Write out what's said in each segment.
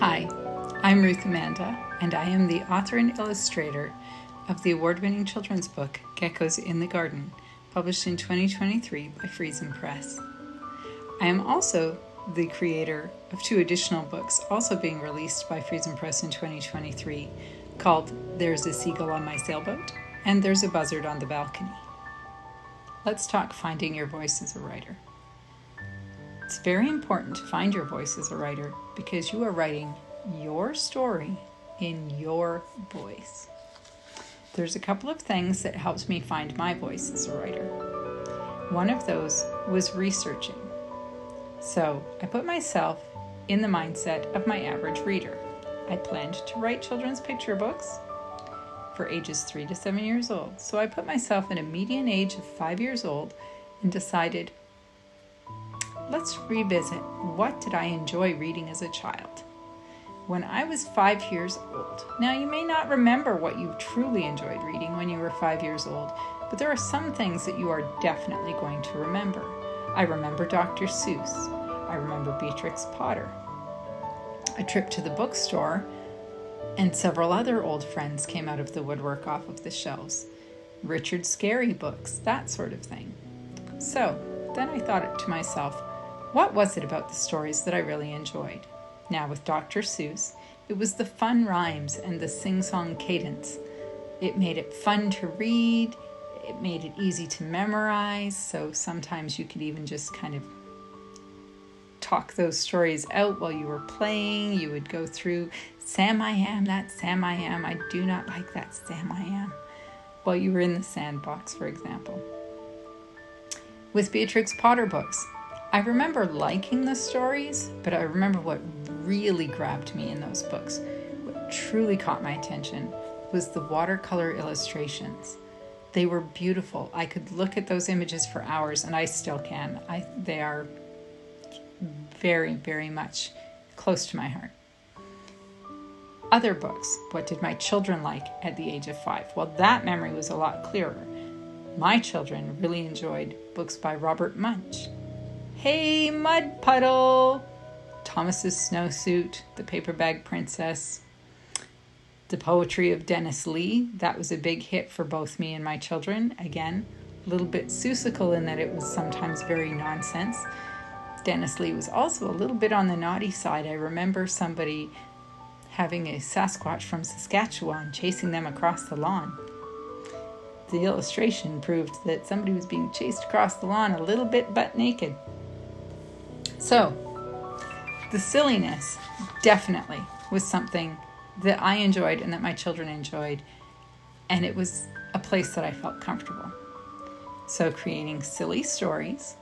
Hi, I'm Ruth Amanda, and I am the author and illustrator of the award-winning children's book, Geckos in the Garden, published in 2023 by Friesen Press. I am also the creator of two additional books, also being released by Friesen Press in 2023, called There's a Seagull on My Sailboat and There's a Buzzard on the Balcony. Let's talk finding your voice as a writer. It's very important to find your voice as a writer because you are writing your story in your voice. There's a couple of things that helped me find my voice as a writer. One of those was researching. So I put myself in the mindset of my average reader. I planned to write children's picture books for ages 3 to 7 years old. So I put myself in a median age of 5 years old and decided, let's revisit, what did I enjoy reading as a child? When I was 5 years old. Now, you may not remember what you truly enjoyed reading when you were 5 years old, but there are some things that you are definitely going to remember. I remember Dr. Seuss. I remember Beatrix Potter. A trip to the bookstore, and several other old friends came out of the woodwork off of the shelves. Richard Scarry books, that sort of thing. So, then I thought to myself, what was it about the stories that I really enjoyed? Now, with Dr. Seuss, it was the fun rhymes and the sing-song cadence. It made it fun to read. It made it easy to memorize. So sometimes you could even just kind of talk those stories out while you were playing. You would go through, Sam I am, that Sam I am. I do not like that Sam I am. While you were in the sandbox, for example. With Beatrix Potter books, I remember liking the stories, but I remember what really grabbed me in those books, what truly caught my attention, was the watercolor illustrations. They were beautiful. I could look at those images for hours, and I still can. They are very, very much close to my heart. Other books, what did my children like at the age of 5? Well, that memory was a lot clearer. My children really enjoyed books by Robert Munsch. Hey, Mud Puddle! Thomas's Snowsuit, The Paper Bag Princess, The Poetry of Dennis Lee. That was a big hit for both me and my children. Again, a little bit Seussical in that it was sometimes very nonsense. Dennis Lee was also a little bit on the naughty side. I remember somebody having a Sasquatch from Saskatchewan chasing them across the lawn. The illustration proved that somebody was being chased across the lawn a little bit butt naked. So, the silliness definitely was something that I enjoyed and that my children enjoyed, and it was a place that I felt comfortable. So creating silly stories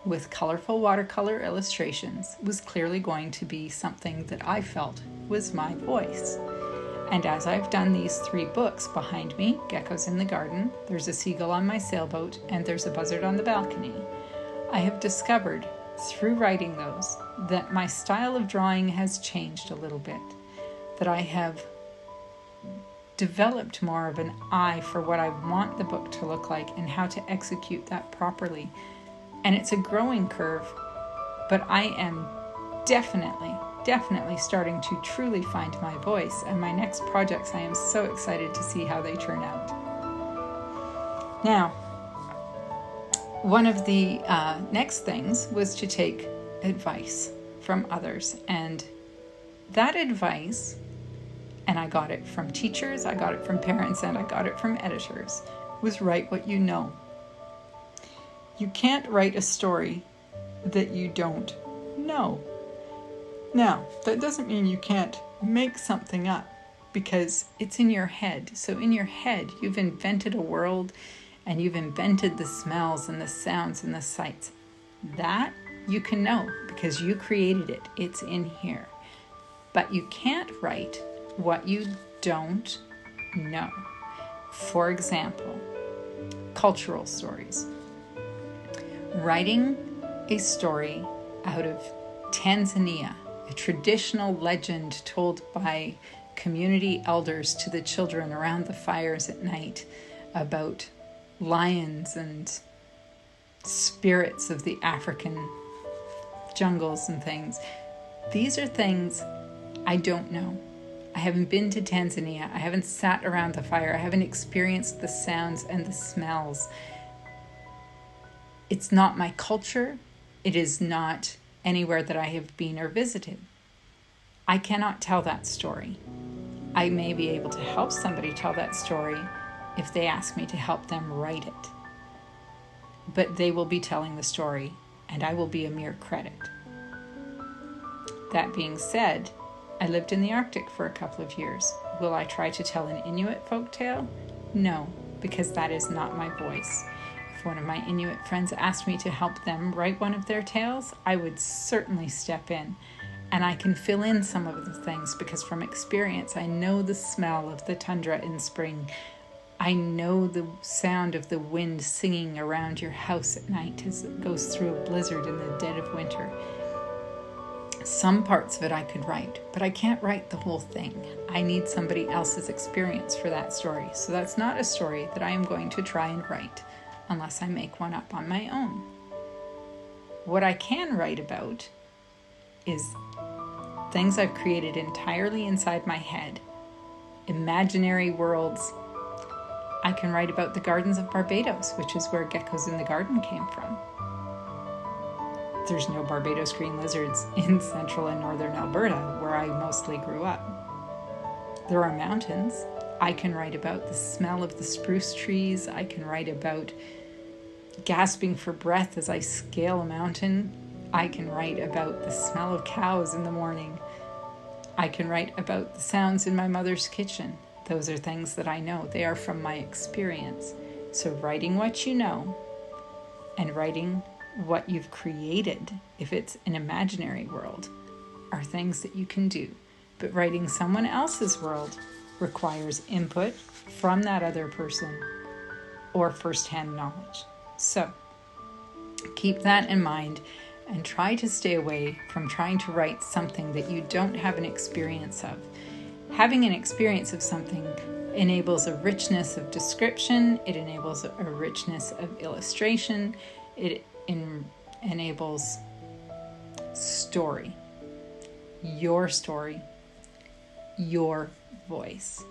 with colorful watercolor illustrations was clearly going to be something that I felt was my voice. And as I've done these 3 books behind me, Geckos in the Garden, There's a Seagull on My Sailboat, and There's a Buzzard on the Balcony, I have discovered through writing those that my style of drawing has changed a little bit, that I have developed more of an eye for what I want the book to look like and how to execute that properly. And it's a growing curve, but I am definitely starting to truly find my voice, and my next projects, I am so excited to see how they turn out. Now, one of the next things was to take advice from others, and that advice, and I got it from teachers, I got it from parents, and I got it from editors, was write what you know. You can't write a story that you don't know. Now, that doesn't mean you can't make something up, because it's in your head. So in your head, you've invented a world, and you've invented the smells and the sounds and the sights. That you can know because you created it. It's in here. But you can't write what you don't know. For example, cultural stories. Writing a story out of Tanzania, a traditional legend told by community elders to the children around the fires at night about lions and spirits of the African jungles and things. These are things I don't know. I haven't been to Tanzania. I haven't sat around the fire. I haven't experienced the sounds and the smells. It's not my culture. It is not anywhere that I have been or visited. I cannot tell that story. I may be able to help somebody tell that story if they ask me to help them write it. But they will be telling the story, and I will be a mere credit. That being said, I lived in the Arctic for a couple of years. Will I try to tell an Inuit folktale? No, because that is not my voice. If one of my Inuit friends asked me to help them write one of their tales, I would certainly step in. And I can fill in some of the things because from experience, I know the smell of the tundra in spring. I know the sound of the wind singing around your house at night as it goes through a blizzard in the dead of winter. Some parts of it I could write, but I can't write the whole thing. I need somebody else's experience for that story. So that's not a story that I am going to try and write unless I make one up on my own. What I can write about is things I've created entirely inside my head, imaginary worlds. I can write about the gardens of Barbados, which is where Geckos in the Garden came from. There's no Barbados green lizards in central and northern Alberta, where I mostly grew up. There are mountains. I can write about the smell of the spruce trees. I can write about gasping for breath as I scale a mountain. I can write about the smell of cows in the morning. I can write about the sounds in my mother's kitchen. Those are things that I know. They are from my experience. So writing what you know and writing what you've created, if it's an imaginary world, are things that you can do. But writing someone else's world requires input from that other person or firsthand knowledge. So keep that in mind and try to stay away from trying to write something that you don't have an experience of. Having an experience of something enables a richness of description, it enables a richness of illustration, it enables story, your voice.